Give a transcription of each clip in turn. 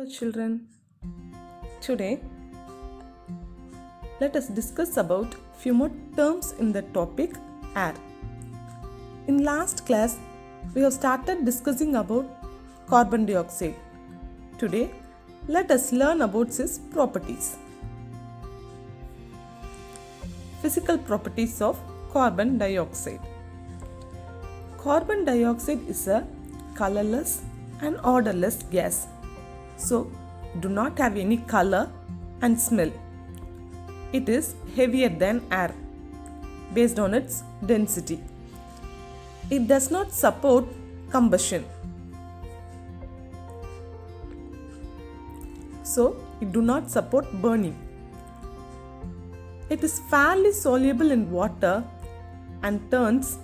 Hello children, today let us discuss about few more terms in the topic air. In last class we have started discussing about carbon dioxide. Today let us learn about its properties. Physical properties of carbon dioxide. Carbon dioxide is a colorless and odorless gas. So, do not have any color and smell. It is heavier than air based on its density. It does not support combustion. So, it do not support burning. It is fairly soluble in water and turns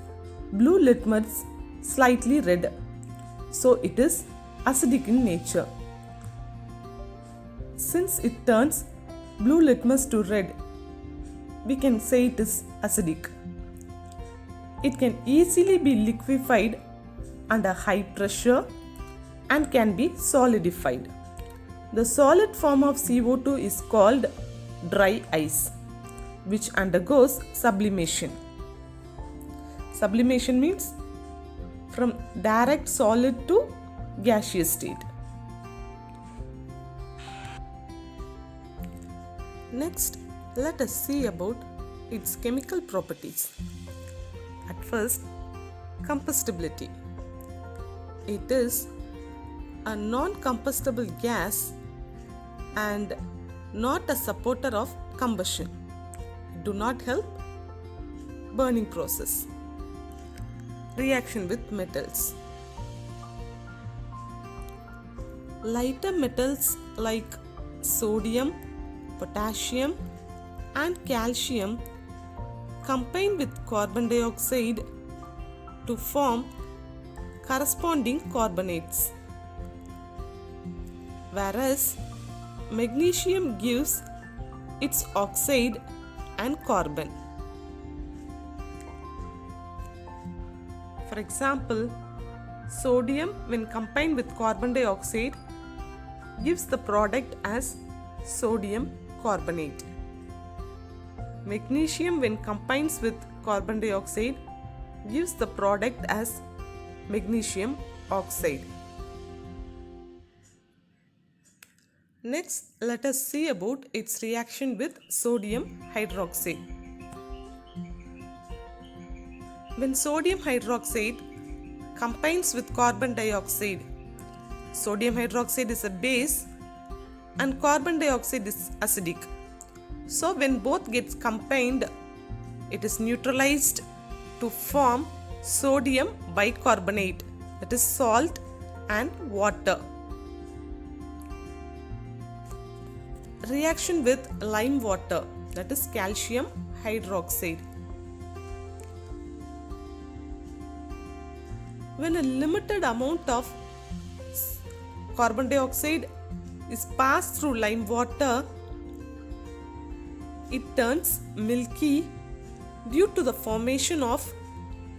blue litmus slightly red. So, it is acidic in nature. Since it turns blue litmus to red, we can say it is acidic. It can easily be liquefied under high pressure and can be solidified. The solid form of CO2 is called dry ice, which undergoes sublimation. Sublimation means from direct solid to gaseous state. Next, let us see about its chemical properties. At first, combustibility. It is a non-combustible gas and not a supporter of combustion. It do not help burning process. Reaction with metals. Lighter metals like sodium, potassium and calcium combine with carbon dioxide to form corresponding carbonates, whereas magnesium gives its oxide and carbon. For example, sodium when combined with carbon dioxide gives the product as sodium carbonate. Magnesium when combines with carbon dioxide gives the product as magnesium oxide. Next, let us see about its reaction with sodium hydroxide. When sodium hydroxide combines with carbon dioxide, sodium hydroxide is a base and carbon dioxide is acidic. So when both gets combined, it is neutralized to form sodium bicarbonate, that is salt and water. Reaction with lime water, that is calcium hydroxide. When a limited amount of carbon dioxide is passed through lime water, it turns milky due to the formation of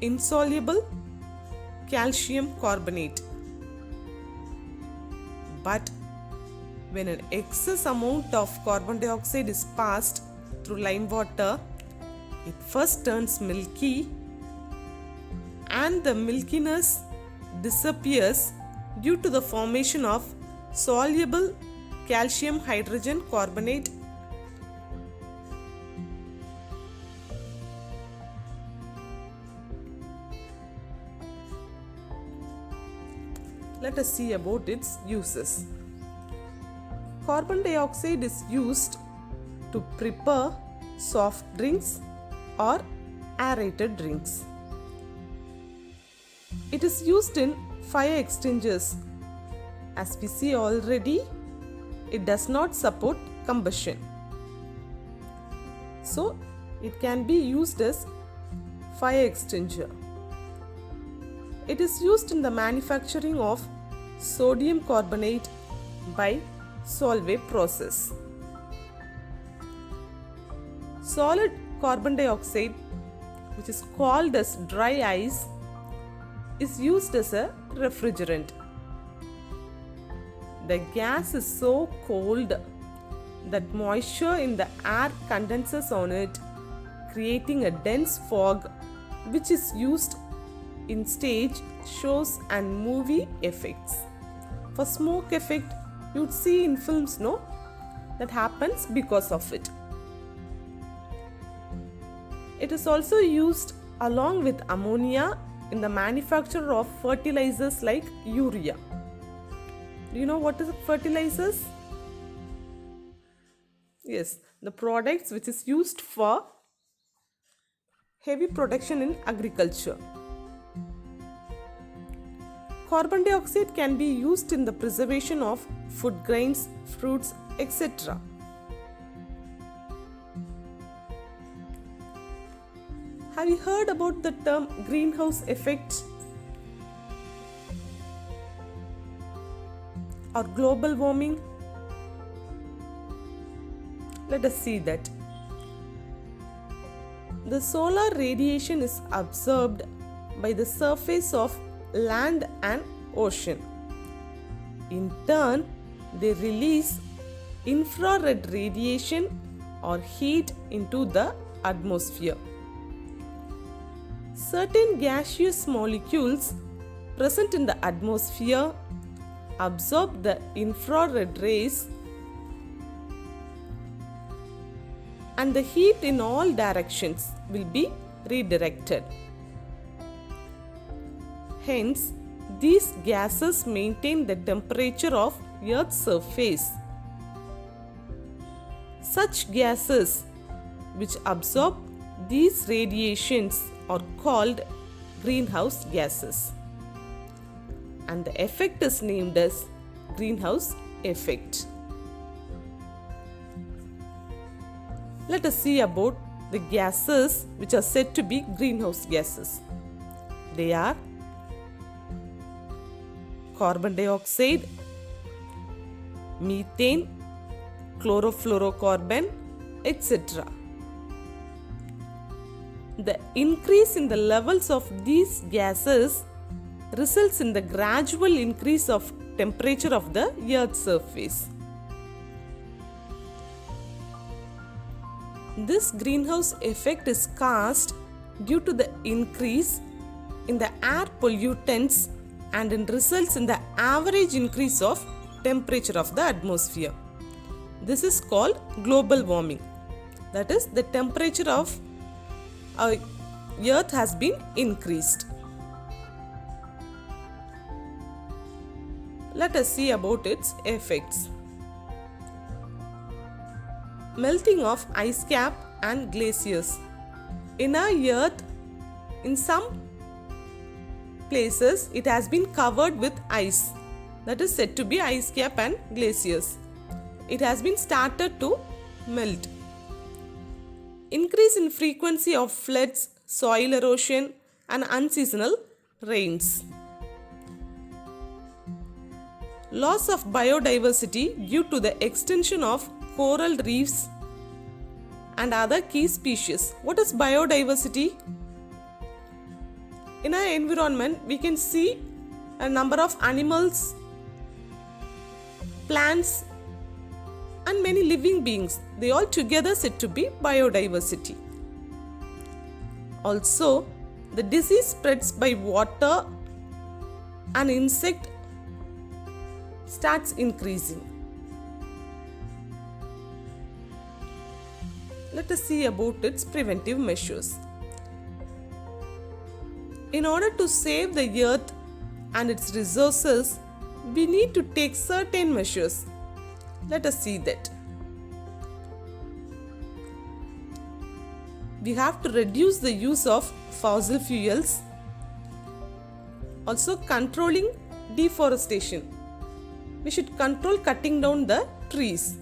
insoluble calcium carbonate. But when an excess amount of carbon dioxide is passed through lime water, it first turns milky and the milkiness disappears due to the formation of soluble calcium hydrogen carbonate. Let us see about its uses. Carbon dioxide is used to prepare soft drinks or aerated drinks. It is used in fire extinguishers. As we see already, it does not support combustion. So, it can be used as fire extinguisher. It is used in the manufacturing of sodium carbonate by Solvay process. Solid carbon dioxide, which is called as dry ice, is used as a refrigerant. The gas is so cold that moisture in the air condenses on it, creating a dense fog which is used in stage shows and movie effects. For smoke effect, you'd see in films, no? That happens because of it. It is also used along with ammonia in the manufacture of fertilizers like urea. Do you know what is fertilizers? Yes, the products which is used for heavy production in agriculture. Carbon dioxide can be used in the preservation of food grains, fruits, etc. Have you heard about the term greenhouse effect or global warming? Let us see that. The solar radiation is absorbed by the surface of land and ocean. In turn, they release infrared radiation or heat into the atmosphere. Certain gaseous molecules present in the atmosphere absorb the infrared rays and the heat in all directions will be redirected. Hence, these gases maintain the temperature of Earth's surface. Such gases which absorb these radiations are called greenhouse gases, and the effect is named as greenhouse effect. Let us see about the gases which are said to be greenhouse gases. They are carbon dioxide, methane, chlorofluorocarbon, etc. The increase in the levels of these gases results in the gradual increase of temperature of the Earth's surface. This greenhouse effect is caused due to the increase in the air pollutants and it results in the average increase of temperature of the atmosphere. This is called global warming. That is, the temperature of Earth has been increased. Let us see about its effects. Melting of ice cap and glaciers. In our Earth, in some places, it has been covered with ice. That is said to be ice cap and glaciers. It has been started to melt. Increase in frequency of floods, soil erosion, and unseasonal rains. Loss of biodiversity due to the extinction of coral reefs and other key species. What is biodiversity? In our environment, we can see a number of animals, plants, and many living beings. They all together said to be biodiversity. Also, the disease spreads by water and insect starts increasing. Let us see about its preventive measures. In order to save the earth and its resources, we need to take certain measures. Let us see that. We have to reduce the use of fossil fuels. Also, controlling deforestation. We should control cutting down the trees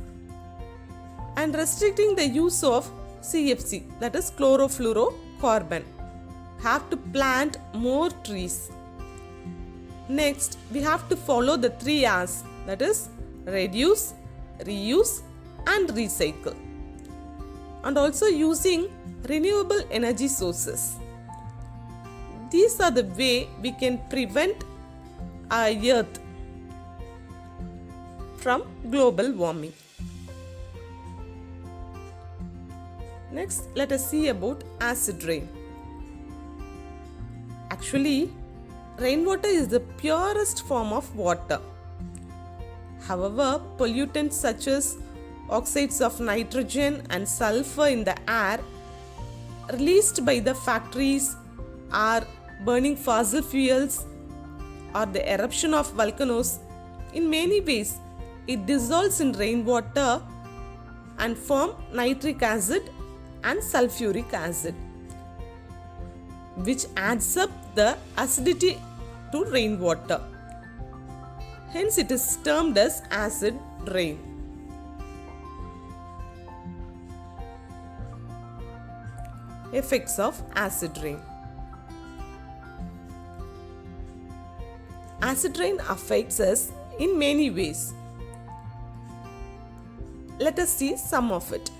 and restricting the use of CFC, that is chlorofluorocarbon. Have to plant more trees. Next, we have to follow the 3 R's, that is reduce, reuse and recycle, and also using renewable energy sources. These are the way we can prevent our earth from global warming. Next, let us see about acid rain. Actually, rainwater is the purest form of water. However, pollutants such as oxides of nitrogen and sulfur in the air released by the factories or burning fossil fuels or the eruption of volcanoes, in many ways it dissolves in rainwater and form nitric acid and sulfuric acid, which adds up the acidity to rainwater. Hence it is termed as acid rain. Effects of acid rain. Acid rain affects us in many ways. Let us see some of it.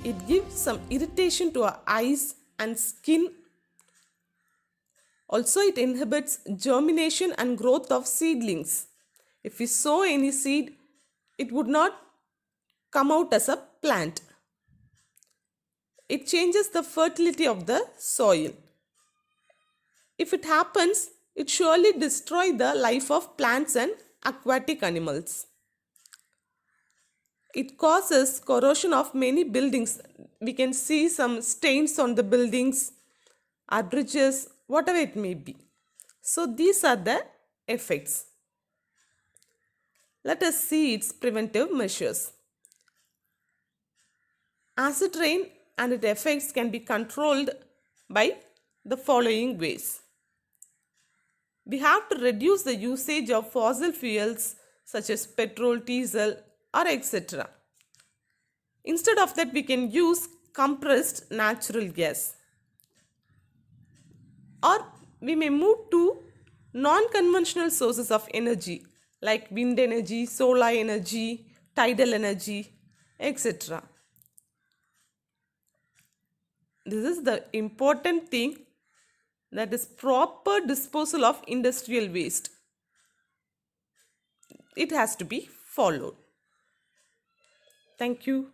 It gives some irritation to our eyes and skin. Also, it inhibits germination and growth of seedlings. If we sow any seed, it would not come out as a plant. It changes the fertility of the soil. If it happens, it surely destroys the life of plants and aquatic animals. It causes corrosion of many buildings. We can see some stains on the buildings, or bridges, whatever it may be. So these are the effects. Let us see its preventive measures. Acid rain and its effects can be controlled by the following ways. We have to reduce the usage of fossil fuels such as petrol, diesel, or etc. Instead of that, we can use compressed natural gas. Or we may move to non-conventional sources of energy like wind energy, solar energy, tidal energy, etc. This is the important thing, that is proper disposal of industrial waste. It has to be followed. Thank you.